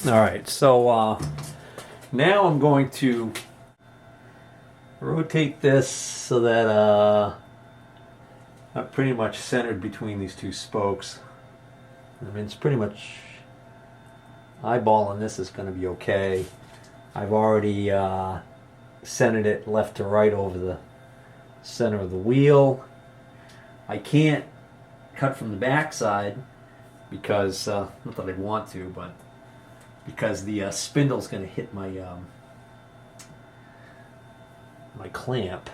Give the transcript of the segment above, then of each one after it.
Alright, so now I'm going to rotate this so that I'm pretty much centered between these two spokes. I mean, it's pretty much eyeballing this is going to be okay. I've already centered it left to right over the center of the wheel. I can't cut from the back side because, not that I'd want to, but because the spindle's going to hit my my clamp.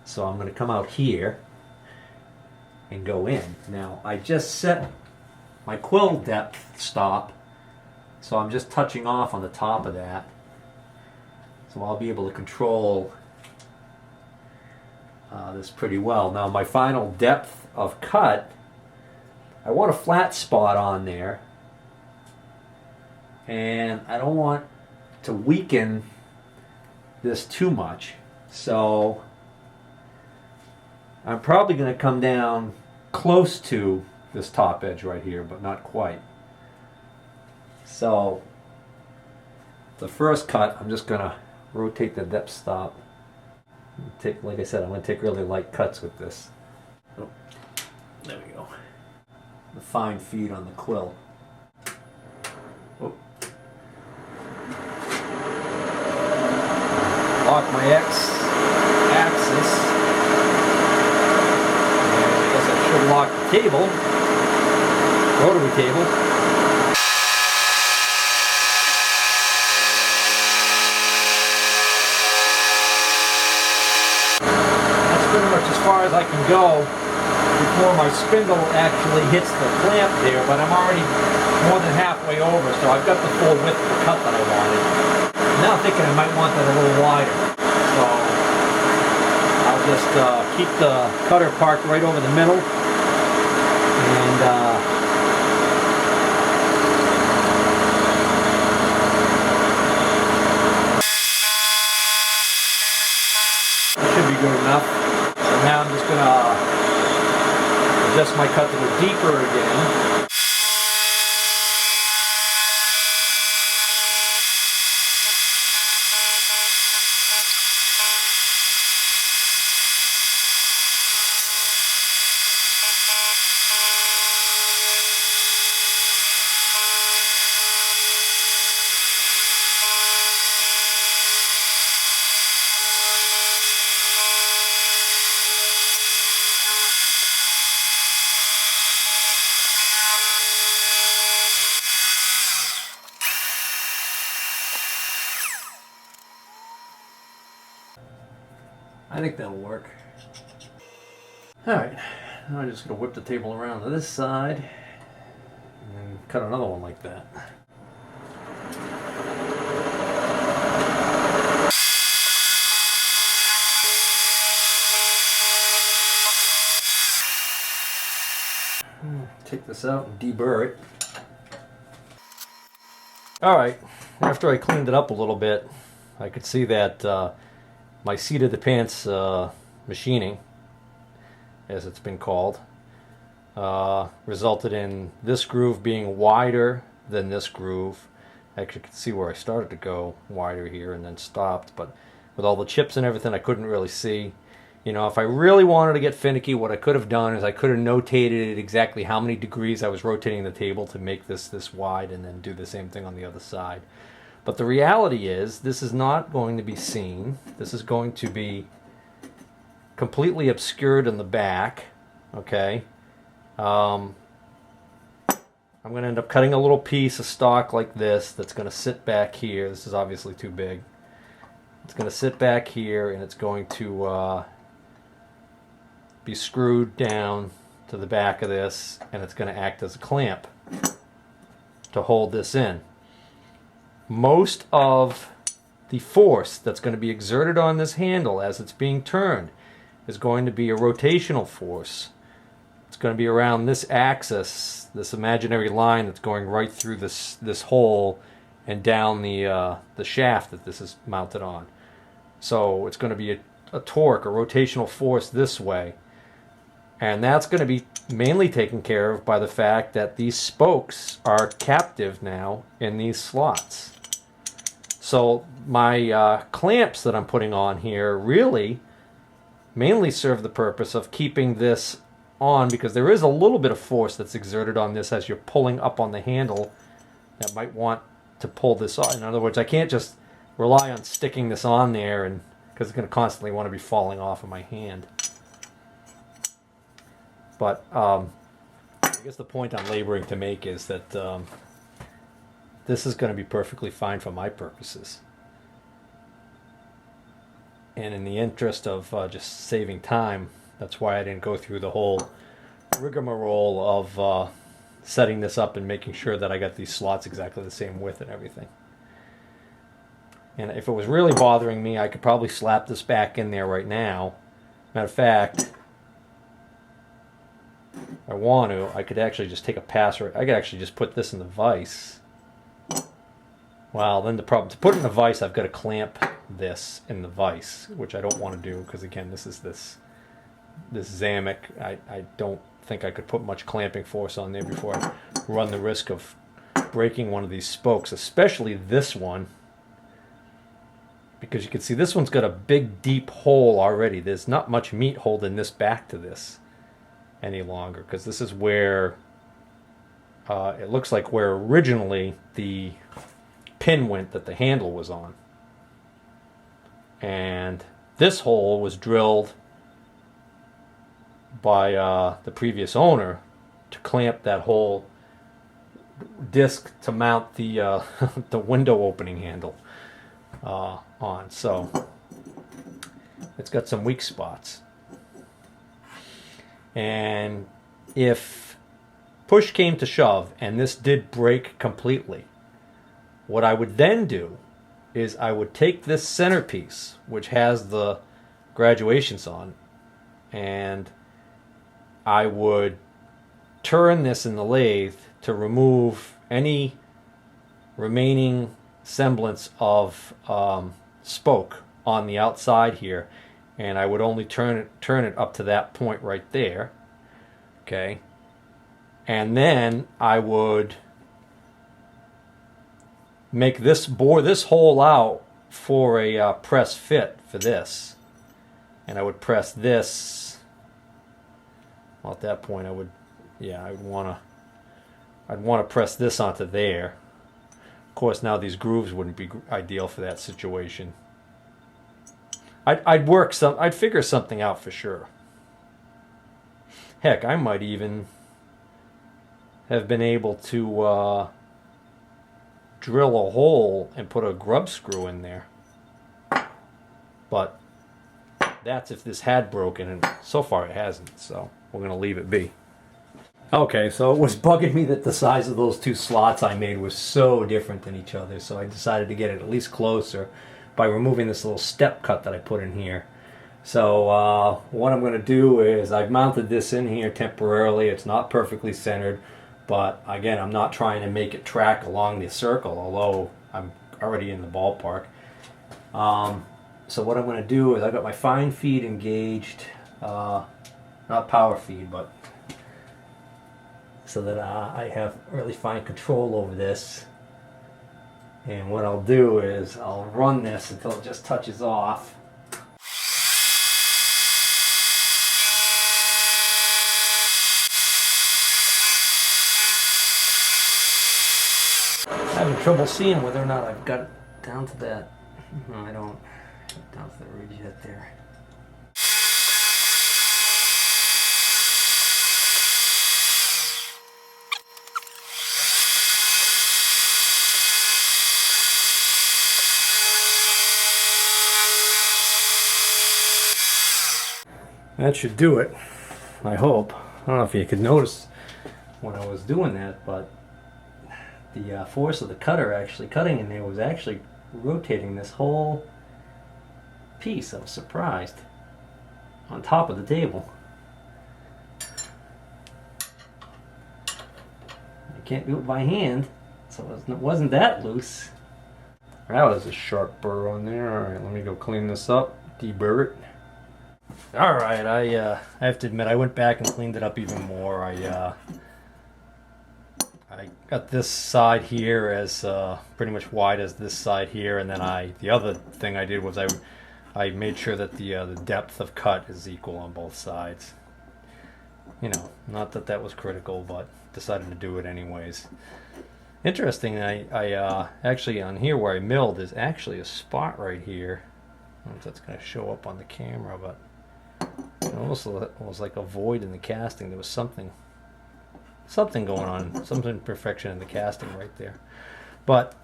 So I'm going to come out here and go in. Now I just set my quill depth stop, so I'm just touching off on the top of that. So I'll be able to control this pretty well. Now my final depth of cut, I want a flat spot on there, and I don't want to weaken this too much. So I'm probably going to come down close to this top edge right here, but not quite. So the first cut, I'm just going to rotate the depth stop. Like I said, I'm going to take really light cuts with this. Oh, there we go. The fine feed on the quill. Oh. Lock my X-axis. And I guess I should lock the table, rotary table. Pretty much as far as I can go before my spindle actually hits the clamp there, but I'm already more than halfway over, so I've got the full width of the cut that I wanted. I'm now thinking I might want that a little wider, so I'll just keep the cutter parked right over the middle, and it should be good enough. Now I'm just going to adjust my cut to go deeper again. I think that'll work. Alright, now I'm just going to whip the table around to this side and cut another one like that. Take this out and deburr it. Alright, after I cleaned it up a little bit, I could see that my seat of the pants machining, as it's been called, resulted in this groove being wider than this groove. Actually, you can see where I started to go wider here and then stopped, but with all the chips and everything, I couldn't really see. You know, if I really wanted to get finicky, what I could have done is I could have notated exactly how many degrees I was rotating the table to make this wide, and then do the same thing on the other side. But the reality is, this is not going to be seen. This is going to be completely obscured in the back, okay? I'm going to end up cutting a little piece of stock like this that's going to sit back here. This is obviously too big. It's going to sit back here, and it's going to be screwed down to the back of this, and it's going to act as a clamp to hold this in. Most of the force that's going to be exerted on this handle as it's being turned is going to be a rotational force. It's going to be around this axis, this imaginary line that's going right through this hole and down the shaft that this is mounted on. So it's going to be a torque, a rotational force this way. And that's going to be mainly taken care of by the fact that these spokes are captive now in these slots. So my clamps that I'm putting on here really mainly serve the purpose of keeping this on, because there is a little bit of force that's exerted on this as you're pulling up on the handle that might want to pull this off. In other words, I can't just rely on sticking this on there, and because it's going to constantly want to be falling off of my hand. But I guess the point I'm laboring to make is that this is going to be perfectly fine for my purposes. And in the interest of just saving time, that's why I didn't go through the whole rigmarole of setting this up and making sure that I got these slots exactly the same width and everything. And if it was really bothering me, I could probably slap this back in there right now. Matter of fact, if I want to, I could actually just take a pass. I could actually just put this in the vise. Well, then the problem, to put it in the vise, I've got to clamp this in the vise, which I don't want to do because, again, this is this Zamek. I don't think I could put much clamping force on there before I run the risk of breaking one of these spokes, especially this one, because you can see this one's got a big deep hole already. There's not much meat holding this back to this any longer, because this is where it looks like where originally the pin went that the handle was on, and this hole was drilled by the previous owner to clamp that whole disc to mount the the window opening handle on. So it's got some weak spots. And if push came to shove and this did break completely, what I would then do is I would take this centerpiece, which has the graduations on, and I would turn this in the lathe to remove any remaining semblance of spoke on the outside here, and I would only turn it up to that point right there, okay? And then I would bore this hole out for a press fit for this, and I would press this. Well, at that point, I'd want to press this onto there. Of course, now these grooves wouldn't be ideal for that situation. I'd figure something out for sure. Heck, I might even have been able to drill a hole and put a grub screw in there. But that's if this had broken, and so far it hasn't, so we're going to leave it be. Okay, so it was bugging me that the size of those two slots I made was so different than each other, so I decided to get it at least closer by removing this little step cut that I put in here. So what I'm going to do is I've mounted this in here temporarily. It's not perfectly centered, but again, I'm not trying to make it track along the circle, although I'm already in the ballpark. So what I'm going to do is I've got my fine feed engaged, not power feed, but so that I have really fine control over this. And what I'll do is I'll run this until it just touches off. I'm having trouble seeing whether or not I've got it down to that. No, I don't. Down to the ridge yet there. That should do it, I hope. I don't know if you could notice when I was doing that, but the force of the cutter actually cutting in there was actually rotating this whole piece. I was surprised. On top of the table. I can't do it by hand, so it wasn't that loose. That was a sharp burr on there. Alright, let me go clean this up, deburr it. All right, I have to admit I went back and cleaned it up even more. I got this side here as pretty much wide as this side here, and then the other thing I did was I made sure that the depth of cut is equal on both sides. You know, not that that was critical, but decided to do it anyways. Interesting, I actually on here where I milled is actually a spot right here. I don't know if that's going to show up on the camera, but it almost was like a void in the casting. There was something going on, some imperfection in the casting right there. But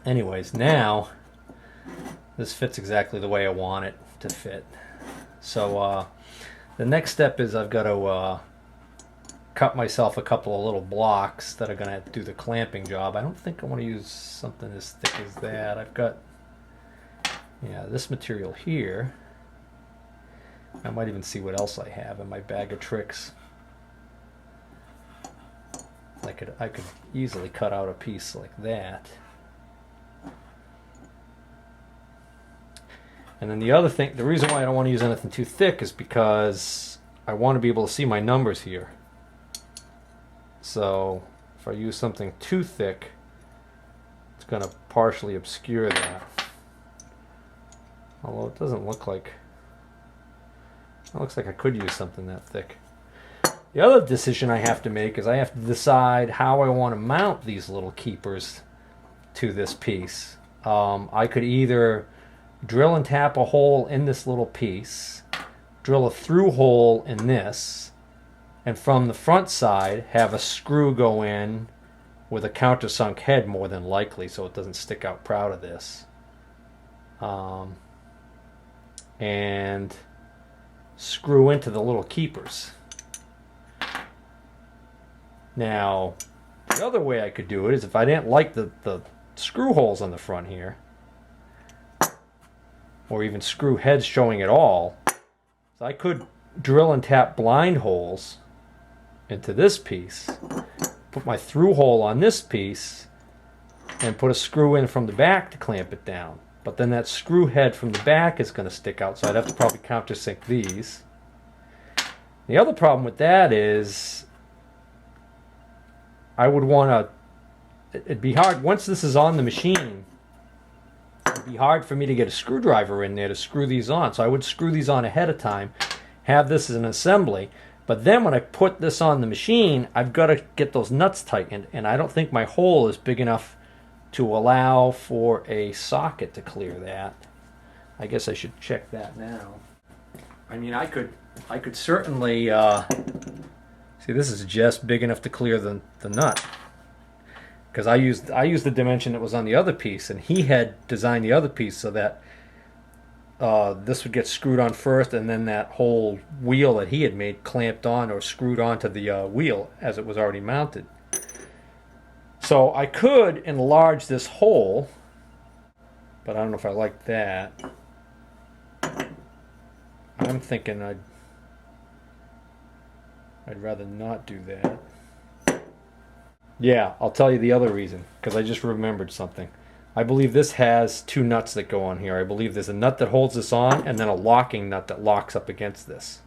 anyways, now this fits exactly the way I want it to fit. So the next step is I've got to cut myself a couple of little blocks that are going to do the clamping job. I don't think I want to use something as thick as that. I've got, yeah, this material here. I might even see what else I have in my bag of tricks. I could easily cut out a piece like that. And then the other thing, the reason why I don't want to use anything too thick is because I want to be able to see my numbers here. So if I use something too thick, it's going to partially obscure that. Although it doesn't look like, it looks like I could use something that thick. The other decision I have to make is I have to decide how I want to mount these little keepers to this piece. I could either drill and tap a hole in this little piece, drill a through hole in this, and from the front side have a screw go in with a countersunk head more than likely so it doesn't stick out proud of this. And screw into the little keepers. Now, the other way I could do it is if I didn't like the screw holes on the front here, or even screw heads showing at all, so I could drill and tap blind holes into this piece, put my through hole on this piece, and put a screw in from the back to clamp it down. But then that screw head from the back is going to stick out, so I'd have to probably countersink these. The other problem with that is I would want to, it'd be hard, once this is on the machine, it'd be hard for me to get a screwdriver in there to screw these on. So I would screw these on ahead of time, have this as an assembly, but then when I put this on the machine, I've got to get those nuts tightened, and I don't think my hole is big enough to allow for a socket to clear that. I guess I should check that now. I mean, I could certainly, see, this is just big enough to clear the nut. Because I used the dimension that was on the other piece, and he had designed the other piece so that this would get screwed on first, and then that whole wheel that he had made clamped on or screwed onto the wheel as it was already mounted. So I could enlarge this hole, but I don't know if I like that. I'm thinking I'd rather not do that. Yeah, I'll tell you the other reason, because I just remembered something. I believe this has two nuts that go on here. I believe there's a nut that holds this on, and then a locking nut that locks up against this.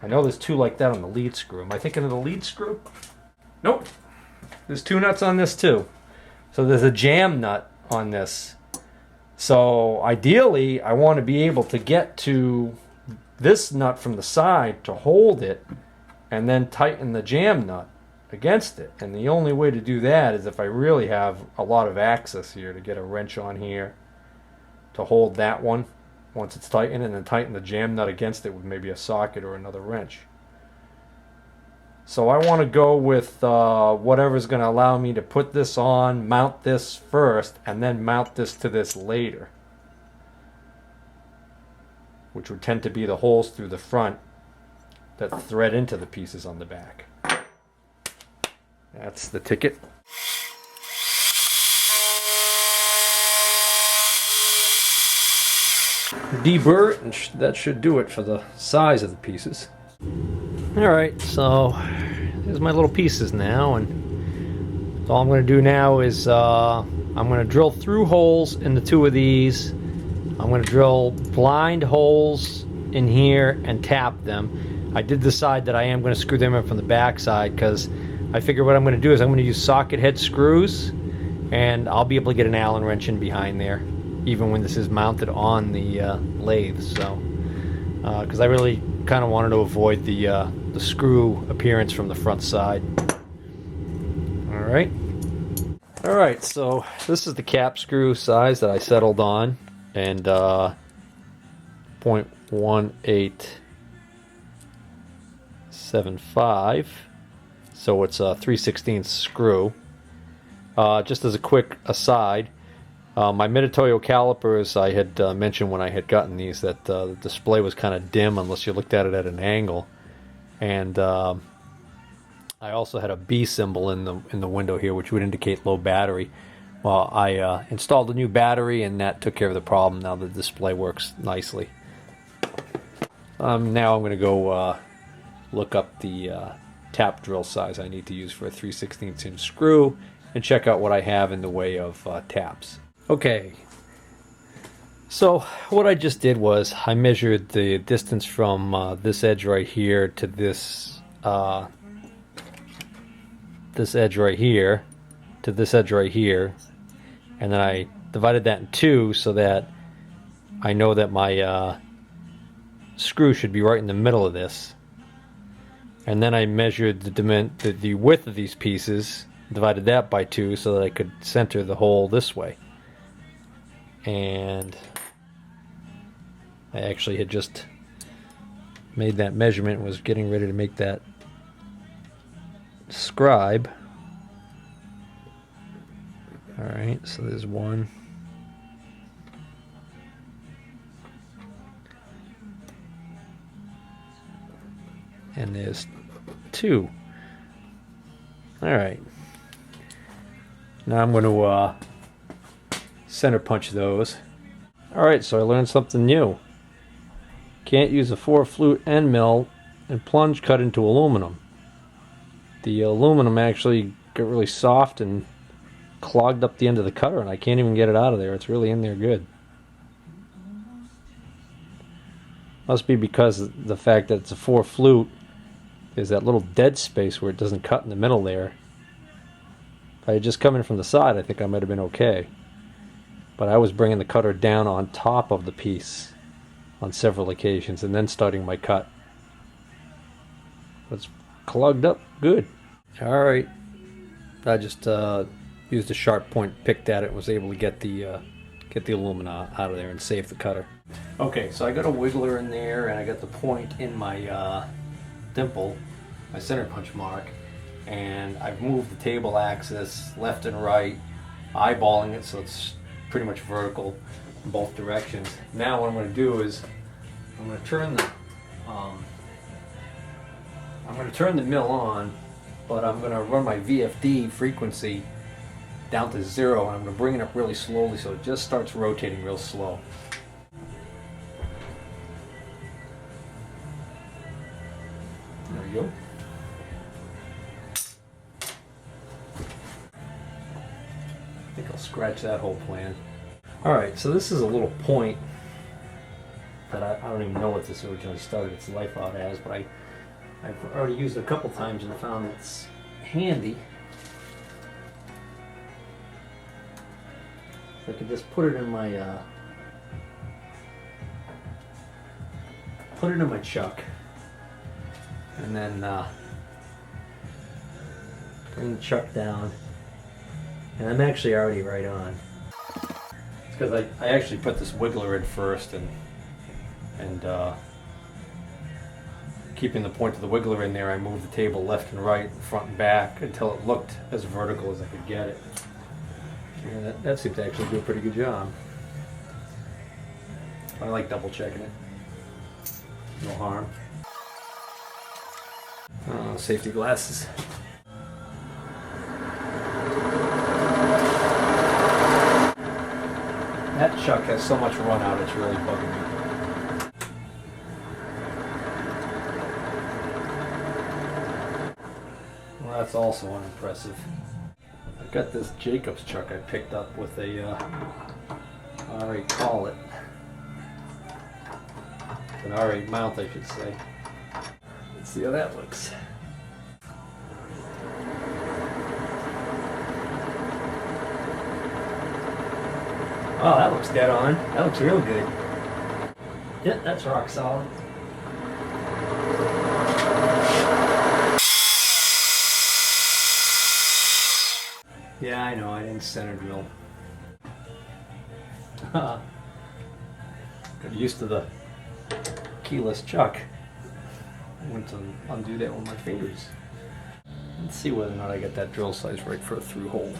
I know there's two like that on the lead screw. Am I thinking of the lead screw? Nope. There's two nuts on this too. So there's a jam nut on this. So ideally, I want to be able to get to this nut from the side to hold it, and then tighten the jam nut against it. And the only way to do that is if I really have a lot of access here to get a wrench on here to hold that one once it's tightened, and then tighten the jam nut against it with maybe a socket or another wrench. So I want to go with whatever's going to allow me to put this on, mount this first, and then mount this to this later, which would tend to be the holes through the front that thread into the pieces on the back. That's the ticket. Deburr it, and that should do it for the size of the pieces. Alright, so here's my little pieces now, and all I'm going to do now is I'm going to drill through holes in the two of these, I'm going to drill blind holes in here and tap them. I did decide that I am going to screw them in from the back side because I figure what I'm going to do is I'm going to use socket head screws, and I'll be able to get an Allen wrench in behind there even when this is mounted on the lathe. So because I really kind of wanted to avoid the screw appearance from the front side. All right, so this is the cap screw size that I settled on, and 0.1875, so it's a 3/16 screw. Just as a quick aside, my Minitoyo calipers, I had mentioned when I had gotten these that the display was kind of dim unless you looked at it at an angle, and I also had a B symbol in the window here, which would indicate low battery. Well, I installed a new battery, and that took care of the problem. Now the display works nicely. Now I'm going to go look up the tap drill size I need to use for a 3/16 inch screw, and check out what I have in the way of taps. Okay, so what I just did was I measured the distance from this edge right here to this edge right here to this edge right here, and then I divided that in two so that I know that my screw should be right in the middle of this. And then I measured the width of these pieces, divided that by 2 so that I could center the hole this way. And I actually had just made that measurement and was getting ready to make that scribe. Alright, so there's 1. And there's 2. Alright. Now I'm going to center punch those. Alright, so I learned something new. Can't use a 4-flute end mill and plunge cut into aluminum. The aluminum actually got really soft and clogged up the end of the cutter, and I can't even get it out of there. It's really in there good. Must be because of the fact that it's a 4-flute. There's that little dead space where it doesn't cut in the middle there. If I had just come in from the side, I think I might have been okay. But I was bringing the cutter down on top of the piece on several occasions and then starting my cut. It's clogged up good. Alright, I just used a sharp point, picked at it, and was able to get the alumina out of there and save the cutter. Okay, so I got a wiggler in there, and I got the point in my dimple, my center punch mark, and I've moved the table axis left and right, eyeballing it so it's pretty much vertical in both directions. Now what I'm going to do is I'm going to turn the mill on, but I'm going to run my VFD frequency down to 0, and I'm going to bring it up really slowly so it just starts rotating real slow. There you go. I think I'll scratch that whole plan. Alright, so this is a little point that I don't even know what this originally started its life out as, but I've already used it a couple times and found it's handy. So I could just put it in my chuck, and then bring the chuck down, and I'm actually already right on. It's because I actually put this wiggler in first, and keeping the point of the wiggler in there, I moved the table left and right, front and back, until it looked as vertical as I could get it. And that seems to actually do a pretty good job. I like double checking it. No harm. Safety glasses. That chuck has so much run out, it's really bugging me. Well, that's also unimpressive. I've got this Jacobs chuck I picked up with a, I already call it, An R8 mount, I should say. Let's see how that looks. Oh, that looks dead on. That looks real good. Yeah, that's rock solid. Yeah, I know, I didn't center drill. Got used to the keyless chuck. I went to undo that with my fingers. Let's see whether or not I get that drill size right for a through hole.